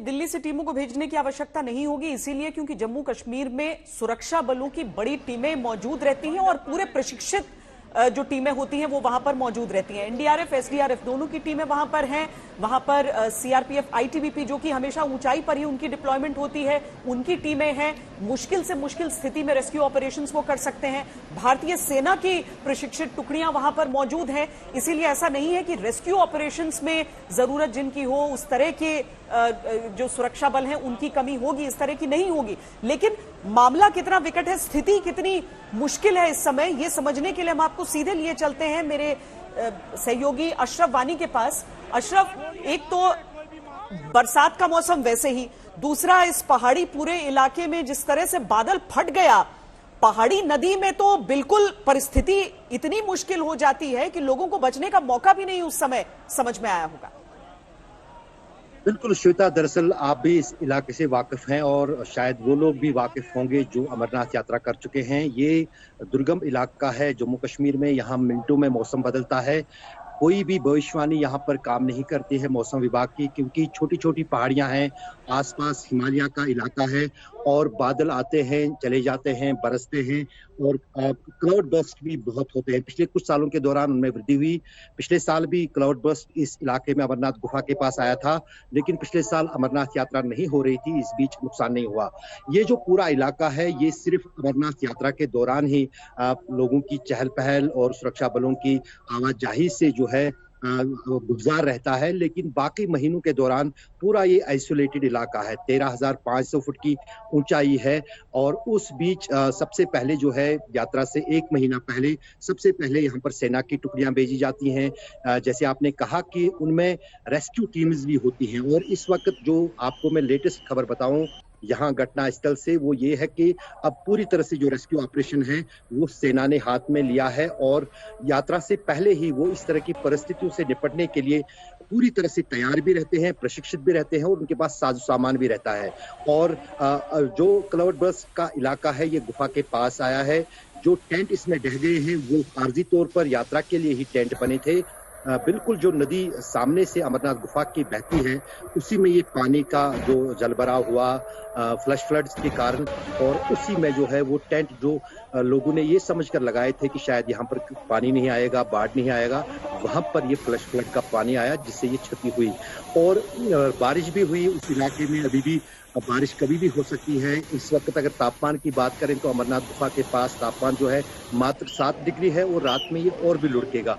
दिल्ली से टीमों को भेजने की आवश्यकता नहीं होगी, इसीलिए क्योंकि जम्मू कश्मीर में सुरक्षा बलों की बड़ी टीमें मौजूद रहती हैं और पूरे प्रशिक्षित जो टीमें होती हैं वो वहां पर मौजूद रहती हैं। एनडीआरएफ, एसडीआरएफ दोनों की टीमें वहां पर हैं। वहां पर सीआरपीएफ, आईटीबीपी जो कि हमेशा ऊंचाई पर ही उनकी डिप्लॉयमेंट होती है, उनकी टीमें हैं। मुश्किल से मुश्किल स्थिति में रेस्क्यू ऑपरेशंस वो कर सकते हैं। भारतीय सेना की प्रशिक्षित टुकड़ियां वहां पर मौजूद हैं। इसीलिए ऐसा नहीं है कि रेस्क्यू ऑपरेशंस में जरूरत जिनकी हो उस तरह के जो सुरक्षा बल हैं उनकी कमी होगी, इस तरह की नहीं होगी। लेकिन मामला कितना विकट है, स्थिति कितनी मुश्किल है इस समय, ये समझने के लिए हम आपको सीधे लिए चलते हैं मेरे सहयोगी अशरफ वानी के पास। अशरफ, एक तो बरसात का मौसम वैसे ही, दूसरा इस पहाड़ी पूरे इलाके में जिस तरह से बादल फट गया, पहाड़ी नदी में तो बिल्कुल परिस्थिति इतनी मुश्किल हो जाती है कि लोगों को बचने का मौका भी नहीं उस समय समझ में आया होगा। बिल्कुल श्वेता, दरअसल आप भी इस इलाके से वाकिफ हैं और शायद वो लोग भी वाकिफ होंगे जो अमरनाथ यात्रा कर चुके हैं। ये दुर्गम इलाका है जम्मू कश्मीर में, यहाँ मिनटों में मौसम बदलता है। कोई भी भविष्यवाणी यहाँ पर काम नहीं करती है मौसम विभाग की, क्योंकि छोटी छोटी पहाड़ियाँ हैं, आसपास हिमालय का इलाका है और बादल आते हैं चले जाते हैं, बरसते हैं और क्लाउड बर्स्ट भी बहुत होते हैं। पिछले कुछ सालों के दौरान उनमें वृद्धि हुई। पिछले साल भी क्लाउड बर्स्ट इस इलाके में अमरनाथ गुफा के पास आया था, लेकिन पिछले साल अमरनाथ यात्रा नहीं हो रही थी, इस बीच नुकसान नहीं हुआ। ये जो पूरा इलाका है ये सिर्फ अमरनाथ यात्रा के दौरान ही लोगों की चहल पहल और सुरक्षा बलों की आवाजाही से जो है गुलजार रहता है, लेकिन बाकी महीनों के दौरान पूरा ये आइसोलेटेड इलाका है। 13,500 फुट की ऊंचाई है और उस बीच सबसे पहले जो है यात्रा से एक महीना पहले सबसे पहले यहाँ पर सेना की टुकड़ियां भेजी जाती हैं। जैसे आपने कहा कि उनमें रेस्क्यू टीम्स भी होती हैं और इस वक्त जो आपको मैं लेटेस्ट खबर बताऊं यहाँ घटना स्थल से, वो ये है कि अब पूरी तरह से जो रेस्क्यू ऑपरेशन है वो सेना ने हाथ में लिया है और यात्रा से पहले ही वो इस तरह की परिस्थितियों से निपटने के लिए पूरी तरह से तैयार भी रहते हैं, प्रशिक्षित भी रहते हैं और उनके पास साजो सामान भी रहता है। और जो क्लाउड बर्स्ट का इलाका है ये गुफा के पास आया है। जो टेंट इसमें ढह गए हैं वो आर्जी तौर पर यात्रा के लिए ही टेंट बने थे। बिल्कुल जो नदी सामने से अमरनाथ गुफा की बहती है उसी में ये पानी का जो जलभराव हुआ फ्लश फ्लड्स के कारण, और उसी में जो है वो टेंट जो लोगों ने ये समझकर लगाए थे कि शायद यहाँ पर पानी नहीं आएगा, बाढ़ नहीं आएगा, वहां पर ये फ्लश फ्लड का पानी आया जिससे ये क्षति हुई। और बारिश भी हुई उस इलाके में, अभी भी बारिश कभी भी हो सकती है। इस वक्त अगर तापमान की बात करें तो अमरनाथ गुफा के पास तापमान जो है मात्र 7 डिग्री है और रात में ये और भी लुढ़केगा।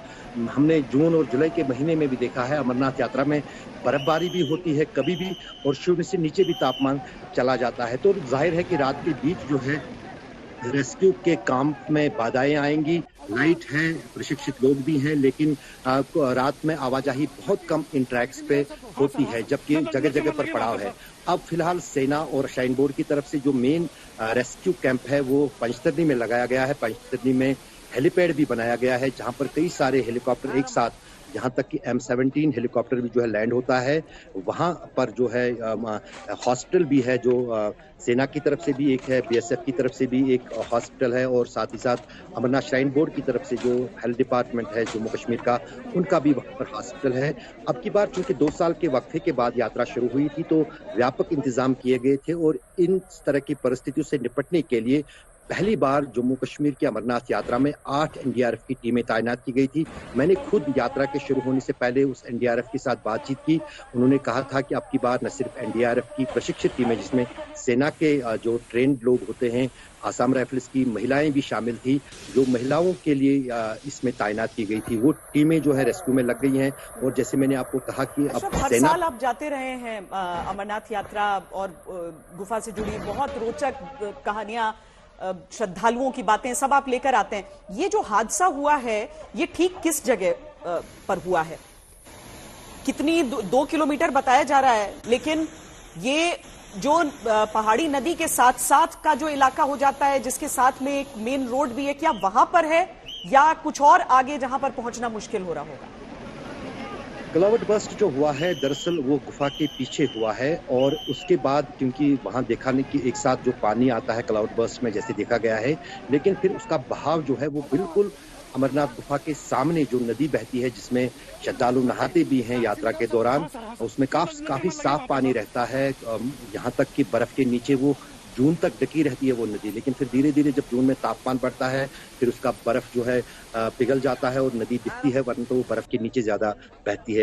हमने जून और जुलाई के महीने में भी देखा है अमरनाथ यात्रा में बर्फबारी भी होती है कभी भी और शून्य से नीचे भी तापमान चला जाता है। तो जाहिर है कि रात के बीच जो है रेस्क्यू के काम में बाधाएं आएंगी। लाइट है, प्रशिक्षित लोग भी हैं, लेकिन रात में आवाजाही बहुत कम इन ट्रैक्स पे होती है, जबकि जगह जगह पर पड़ाव है। अब फिलहाल सेना और श्राइन बोर्ड की तरफ से जो मेन रेस्क्यू कैंप है वो पंचतरनी में लगाया गया है। पंचतरनी में हेलीपैड भी बनाया गया है जहां पर कई सारे हेलीकॉप्टर एक साथ, यहाँ तक कि M17 हेलीकॉप्टर भी जो है लैंड होता है। वहाँ पर जो है हॉस्पिटल भी है, जो सेना की तरफ से भी एक है, BSF की तरफ से भी एक हॉस्पिटल है और साथ ही साथ अमरनाथ श्राइन बोर्ड की तरफ से जो हेल्थ डिपार्टमेंट है जम्मू कश्मीर का, उनका भी वहाँ पर हॉस्पिटल है। अब की बार चूंकि 2 साल के वक्फे के बाद यात्रा शुरू हुई थी तो व्यापक इंतजाम किए गए थे और इन तरह की परिस्थितियों से निपटने के लिए पहली बार जम्मू कश्मीर की अमरनाथ यात्रा में 8 एनडीआरएफ की टीमें तैनात की गई थी। मैंने खुद यात्रा के शुरू होने से पहले उस एनडीआरएफ के साथ बातचीत की। उन्होंने कहा था कि अब की बार न सिर्फ एनडीआरएफ की प्रशिक्षित टीमें जिसमें सेना के जो ट्रेंड लोग होते हैं, आसाम राइफल्स की महिलाएं भी शामिल थी, जो महिलाओं के लिए इसमें तैनात की गई थी, वो टीमें जो है रेस्क्यू में लग गई हैं। और जैसे मैंने आपको कहा कि अब हर साल आप जाते रहे हैं अमरनाथ यात्रा और गुफा से जुड़ी बहुत रोचक कहानियां, श्रद्धालुओं की बातें सब आप लेकर आते हैं। ये जो हादसा हुआ है ये ठीक किस जगह पर हुआ है? कितनी 2 किलोमीटर बताया जा रहा है, लेकिन ये जो पहाड़ी नदी के साथ साथ का जो इलाका हो जाता है जिसके साथ में एक मेन रोड भी है, क्या वहां पर है या कुछ और आगे जहां पर पहुंचना मुश्किल हो रहा होगा? क्लाउड बर्स्ट जो हुआ है दरअसल वो गुफा के पीछे हुआ है और उसके बाद क्योंकि वहां देखा नहीं कि एक साथ जो पानी आता है क्लाउड बर्स्ट में जैसे देखा गया है, लेकिन फिर उसका बहाव जो है वो बिल्कुल अमरनाथ गुफा के सामने जो नदी बहती है, जिसमें श्रद्धालु नहाते भी हैं यात्रा के दौरान, उसमें काफी साफ पानी रहता है। यहाँ तक कि बर्फ के नीचे वो जून तक ढकी रहती है वो नदी, लेकिन फिर धीरे-धीरे जब जून में तापमान बढ़ता है, फिर उसका बर्फ जो है पिघल जाता है और नदी दिखती है, वरना तो वो बर्फ के नीचे ज़्यादा बहती है।